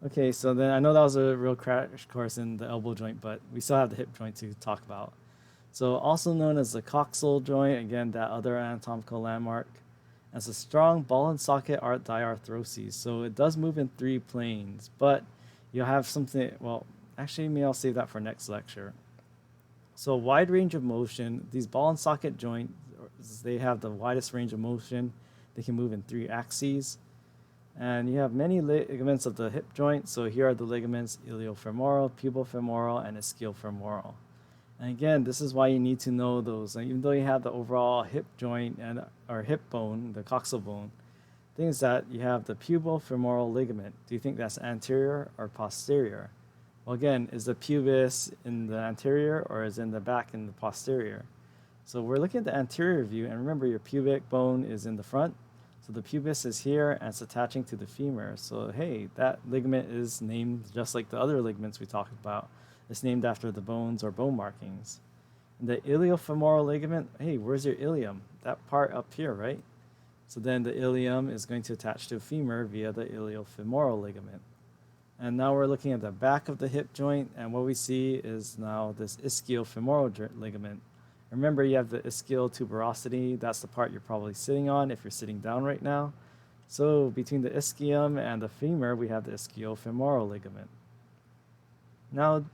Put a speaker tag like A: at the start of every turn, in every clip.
A: Okay, so then I know that was a real crash course in the elbow joint, but we still have the hip joint to talk about. So also known as the coxal joint, again, that other anatomical landmark, as a strong ball and socket art diarthrosis. So it does move in three planes, but you'll have something, well, actually, maybe I'll save that for next lecture. So wide range of motion, these ball and socket joints, they have the widest range of motion. They can move in three axes. And you have many ligaments of the hip joint. So here are the ligaments: iliofemoral, pubofemoral, and ischiofemoral. And again, this is why you need to know those. And even though you have the overall hip joint and or hip bone, the coxal bone, thing is that you have the pubofemoral ligament. Do you think that's anterior or posterior? Well, again, is the pubis in the anterior or is in the back in the posterior? So we're looking at the anterior view, and remember your pubic bone is in the front. So the pubis is here and it's attaching to the femur. So hey, that ligament is named just like the other ligaments we talked about. It's named after the bones or bone markings. And the iliofemoral ligament, hey, where's your ilium? That part up here, right? So then the ilium is going to attach to a femur via the iliofemoral ligament. And now we're looking at the back of the hip joint, and what we see is now this ischiofemoral ligament. Remember, you have the ischial tuberosity. That's the part you're probably sitting on if you're sitting down right now. So between the ischium and the femur, we have the ischiofemoral ligament. Now,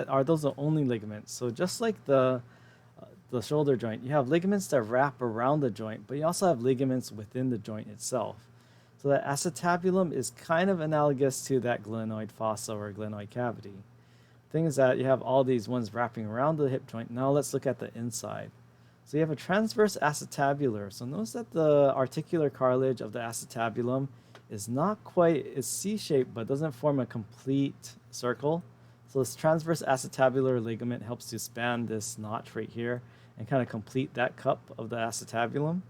A: are those the only ligaments? So just like the shoulder joint, you have ligaments that wrap around the joint, but you also have ligaments within the joint itself. So that acetabulum is kind of analogous to that glenoid fossa or glenoid cavity. Thing is that you have all these ones wrapping around the hip joint. Now let's look at the inside. So you have a transverse acetabular. So notice that the articular cartilage of the acetabulum is not quite, it's C-shaped, but doesn't form a complete circle. So this transverse acetabular ligament helps to span this notch right here and kind of complete that cup of the acetabulum.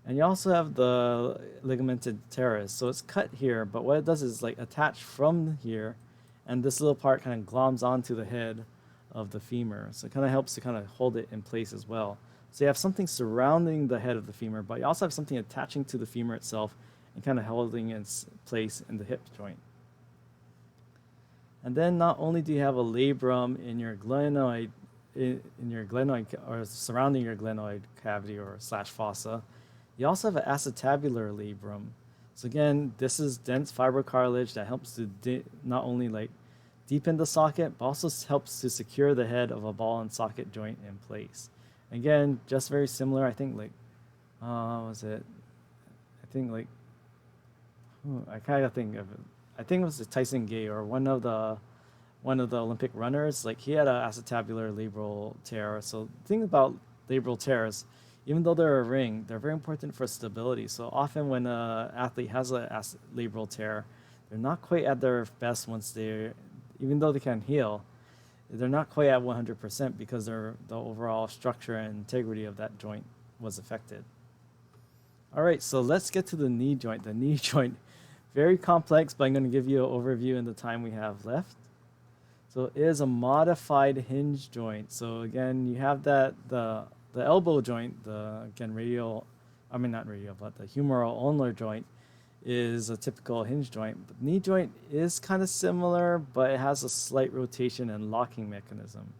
A: And you also have the ligamented teres. So it's cut here, but what it does is like attach from here, and this little part kind of gloms onto the head of the femur. So it kind of helps to kind of hold it in place as well. So you have something surrounding the head of the femur, but you also have something attaching to the femur itself and kind of holding its place in the hip joint. And then not only do you have a labrum in your glenoid, or surrounding your glenoid cavity or slash fossa, you also have an acetabular labrum. So again, this is dense fibrocartilage that helps to not only like deepen the socket, but also helps to secure the head of a ball and socket joint in place. Again, just very similar. I think like, was it? I think like, I kind of think of it. I think it was Tyson Gay or one of the Olympic runners. Like he had an acetabular labral tear. So the thing about labral tears, even though they're a ring, they're very important for stability. So often when an athlete has a labral tear, they're not quite at their best even though they can heal, they're not quite at 100% because the overall structure and integrity of that joint was affected. All right, so let's get to the knee joint. The knee joint, very complex, but I'm going to give you an overview in the time we have left. So it is a modified hinge joint. So again, you have the elbow joint, the humeral ulnar joint is a typical hinge joint. But knee joint is kind of similar, but it has a slight rotation and locking mechanism.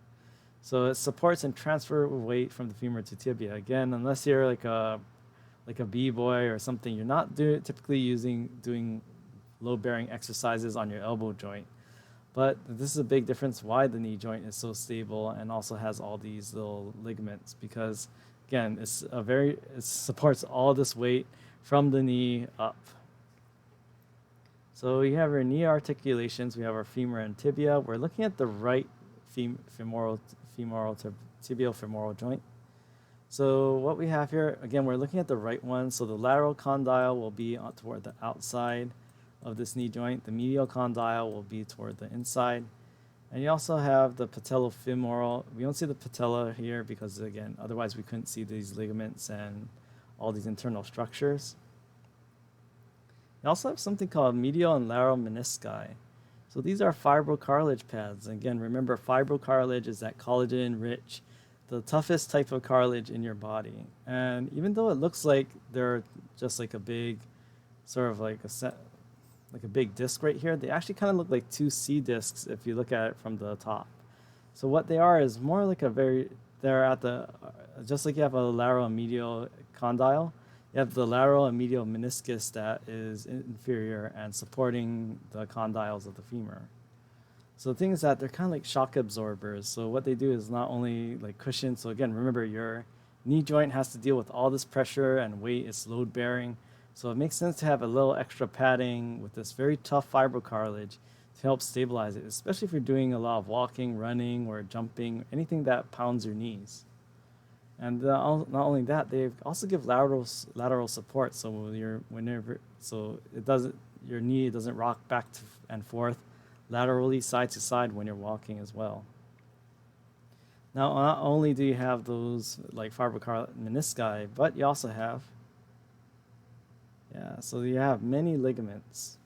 A: So it supports and transfer weight from the femur to tibia. Again, unless you're like a b-boy or something, you're not typically doing load-bearing exercises on your elbow joint. But this is a big difference why the knee joint is so stable and also has all these little ligaments, because again, it supports all this weight from the knee up. So we have our knee articulations, we have our femur and tibia. We're looking at the right tibial femoral joint. So what we have here, again, we're looking at the right one. So the lateral condyle will be toward the outside of this knee joint. The medial condyle will be toward the inside. And you also have the patellofemoral. We don't see the patella here because, again, otherwise we couldn't see these ligaments and all these internal structures. You also have something called medial and lateral menisci. So these are fibrocartilage pads. Again, remember, fibrocartilage is that collagen-rich, the toughest type of cartilage in your body. And even though it looks like they're just like a big, sort of like like a big disc right here. They actually kind of look like two C discs if you look at it from the top. So what they are is more like they're at the, just like you have a lateral and medial condyle, you have the lateral and medial meniscus that is inferior and supporting the condyles of the femur. So the thing is that they're kind of like shock absorbers. So what they do is not only like cushion. So again, remember your knee joint has to deal with all this pressure and weight. It's load bearing. So it makes sense to have a little extra padding with this very tough fibrocartilage to help stabilize it, especially if you're doing a lot of walking, running, or jumping, anything that pounds your knees. And not only that, they also give lateral support. So your knee doesn't rock back and forth laterally side to side when you're walking as well. Now, not only do you have those like fibrocartilage menisci, but you also have, so you have many ligaments.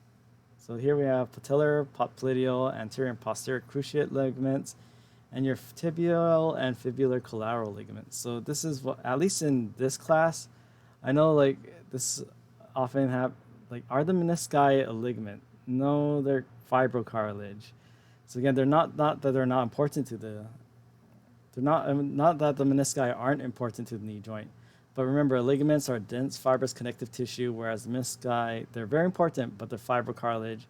A: So here we have patellar, popliteal, anterior and posterior cruciate ligaments, and your tibial and fibular collateral ligaments. So this is what, at least in this class, I know like this often have, like, are the menisci a ligament? No, they're fibrocartilage. So again, they're not that they're not important to the, they're not that the menisci aren't important to the knee joint. But remember, ligaments are dense fibrous connective tissue, whereas the menisci, they're very important, but they're fibrocartilage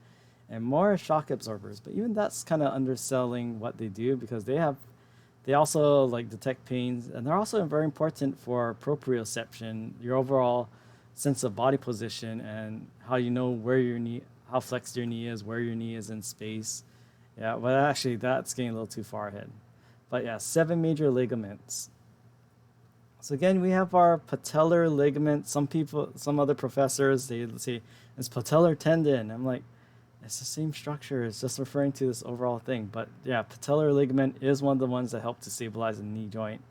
A: and more shock absorbers. But even that's kind of underselling what they do, because they also like detect pains, and they're also very important for proprioception, your overall sense of body position, and how you know where your knee, how flexed your knee is, where your knee is in space. Yeah, but actually that's getting a little too far ahead. But yeah, 7 major ligaments. So again, we have our patellar ligament. Some other professors, they say it's patellar tendon. I'm like, it's the same structure. It's just referring to this overall thing. But yeah, patellar ligament is one of the ones that help to stabilize the knee joint.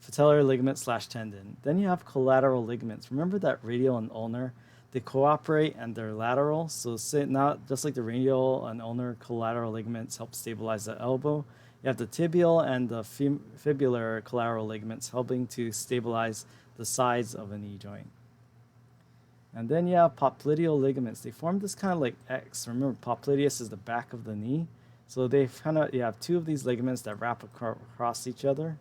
A: Patellar ligament / tendon. Then you have collateral ligaments. Remember that radial and ulnar, they cooperate and they're lateral. So not just like the radial and ulnar, collateral ligaments help stabilize the elbow. You have the tibial and the fibular collateral ligaments helping to stabilize the sides of a knee joint. And then you have popliteal ligaments. They form this kind of like X. Remember, popliteus is the back of the knee. So you have 2 of these ligaments that wrap across each other.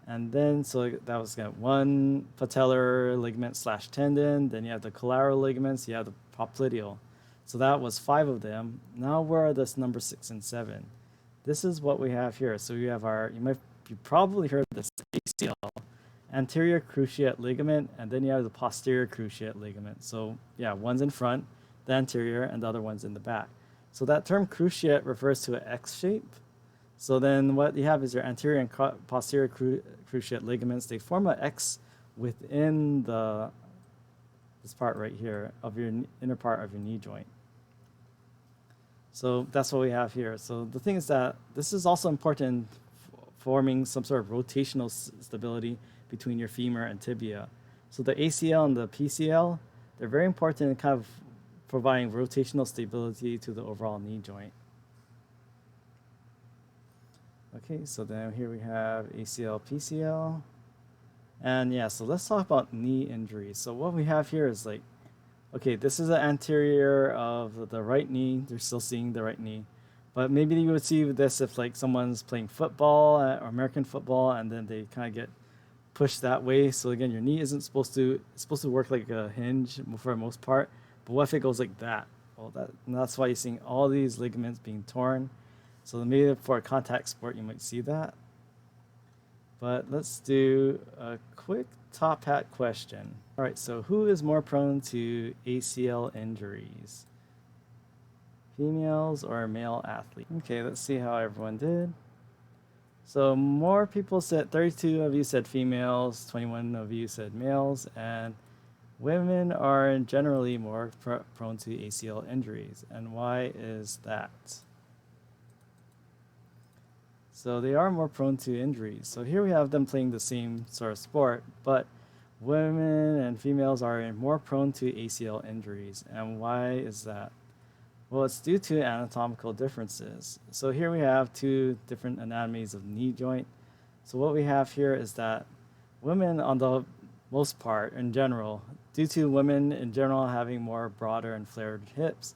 A: And then, so that was one patellar ligament / tendon. Then you have the collateral ligaments. You have the popliteal. So that was 5 of them. Now where are this number 6 and 7? This is what we have here. So you have you probably heard of this ACL, anterior cruciate ligament, and then you have the posterior cruciate ligament. So yeah, one's in front, the anterior, and the other one's in the back. So that term cruciate refers to an X shape. So then what you have is your anterior and posterior cruciate ligaments. They form an X within this part right here of your inner part of your knee joint. So that's what we have here. So the thing is that this is also important forming some sort of rotational stability between your femur and tibia. So the ACL and the PCL, they're very important in kind of providing rotational stability to the overall knee joint. Okay, so then here we have ACL, PCL. And yeah, so let's talk about knee injuries. So what we have here is like, okay, this is the anterior of the right knee. They're still seeing the right knee. But maybe you would see this if like someone's playing football or American football, and then they kind of get pushed that way. So again, your knee isn't supposed to work like a hinge for the most part. But what if it goes like that? Well, that's why you're seeing all these ligaments being torn. So maybe for a contact sport, you might see that. But let's do a quick top hat question. All right, so who is more prone to ACL injuries? Females or male athletes? Okay, let's see how everyone did. So more people said, 32 of you said females, 21 of you said males, and women are generally more prone to ACL injuries. And why is that? So they are more prone to injuries. So here we have them playing the same sort of sport, but women and females are more prone to ACL injuries. And why is that? Well, it's due to anatomical differences. So here we have 2 different anatomies of knee joint. So what we have here is that women, on the most part, in general, due to women in general having more broader and flared hips,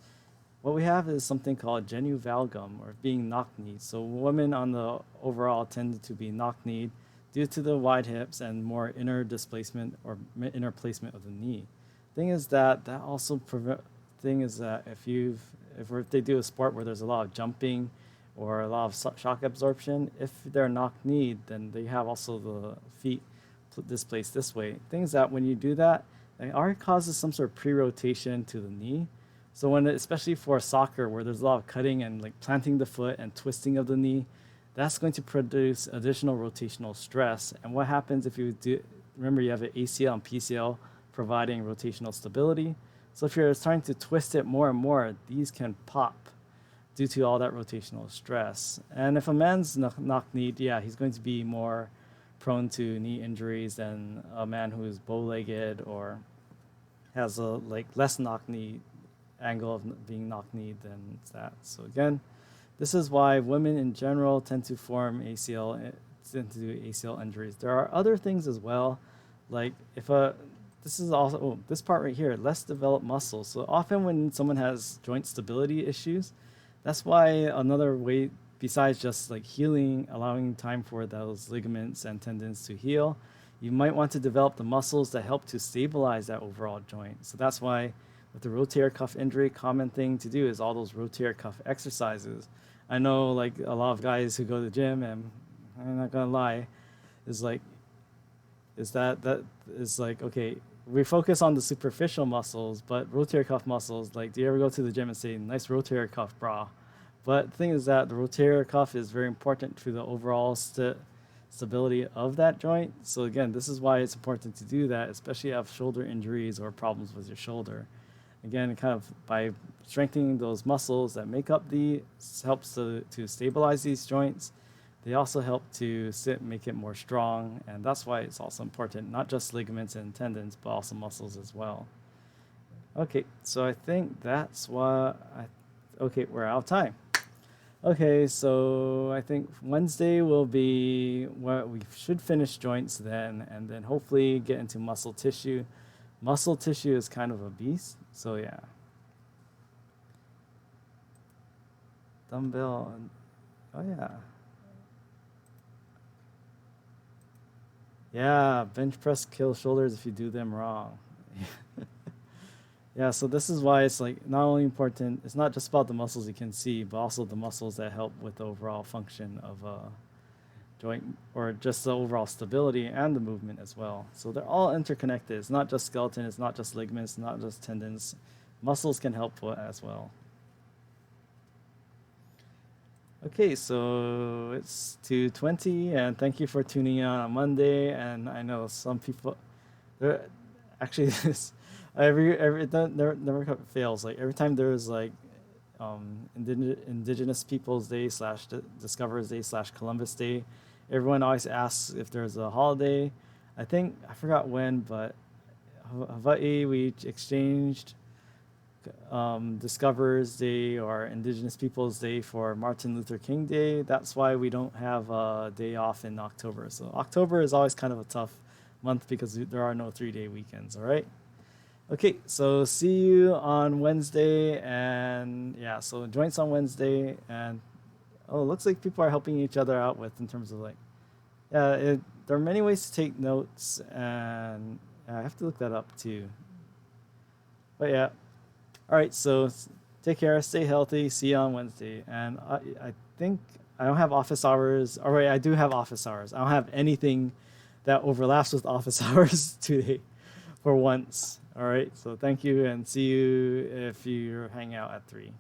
A: what we have is something called genu-valgum, or being knock-kneed. So women on the overall tend to be knock-kneed due to the wide hips and more inner displacement or inner placement of the knee. Thing is that if they do a sport where there's a lot of jumping or a lot of shock absorption, if they're knock-kneed, then they have also the feet displaced this way. Thing is that when you do that, it already causes some sort of pre-rotation to the knee. So especially for soccer, where there's a lot of cutting and like planting the foot and twisting of the knee, that's going to produce additional rotational stress. And what happens if you do? Remember, you have an ACL and PCL providing rotational stability. So if you're starting to twist it more and more, these can pop due to all that rotational stress. And if a man's knock-kneed, yeah, he's going to be more prone to knee injuries than a man who's bow-legged or has a less knock-knee angle of being knock-kneed than that. So again, this is why women in general tend to do ACL injuries. There are other things as well, like this part right here, less developed muscles. So often when someone has joint stability issues, that's why another way besides just like healing, allowing time for those ligaments and tendons to heal, you might want to develop the muscles that help to stabilize that overall joint. So that's why with the rotator cuff injury, common thing to do is all those rotator cuff exercises. I know like a lot of guys who go to the gym, and I'm not gonna lie, okay, we focus on the superficial muscles, but rotator cuff muscles, like, do you ever go to the gym and say, nice rotator cuff, brah? But the thing is that the rotator cuff is very important to the overall stability of that joint. So again, this is why it's important to do that, especially if you have shoulder injuries or problems with your shoulder. Again, kind of by strengthening those muscles that make up helps to stabilize these joints. They also help to make it more strong, and that's why it's also important, not just ligaments and tendons, but also muscles as well. Okay, so I think we're out of time. Okay, so I think Wednesday will be where we should finish joints then, and then hopefully get into muscle tissue. Muscle tissue is kind of a beast, so yeah. Dumbbell, oh yeah. Yeah, bench press kills shoulders if you do them wrong. Yeah, so this is why it's like not only important, it's not just about the muscles you can see, but also the muscles that help with the overall function of a joint, or just the overall stability and the movement as well. So they're all interconnected. It's not just skeleton, it's not just ligaments, not just tendons. Muscles can help as well. Okay, so it's 2:20, and thank you for tuning in on Monday. And I know some people, actually this it never fails. Like every time there's like Indigenous Peoples Day / Discoverers Day / Columbus Day, everyone always asks if there's a holiday. I forgot when, but Hawaii, we exchanged Discoverers Day or Indigenous Peoples Day for Martin Luther King Day. That's why we don't have a day off in October. So October is always kind of a tough month because there are no 3-day weekends, all right? Okay, so see you on Wednesday, and yeah, so joints on Wednesday, and it looks like people are helping each other out in terms of there are many ways to take notes, and I have to look that up too. But yeah. All right, so take care, stay healthy, see you on Wednesday. And I think I don't have office hours. All right, I do have office hours. I don't have anything that overlaps with office hours today for once. All right, so thank you, and see you if you're hanging out at 3.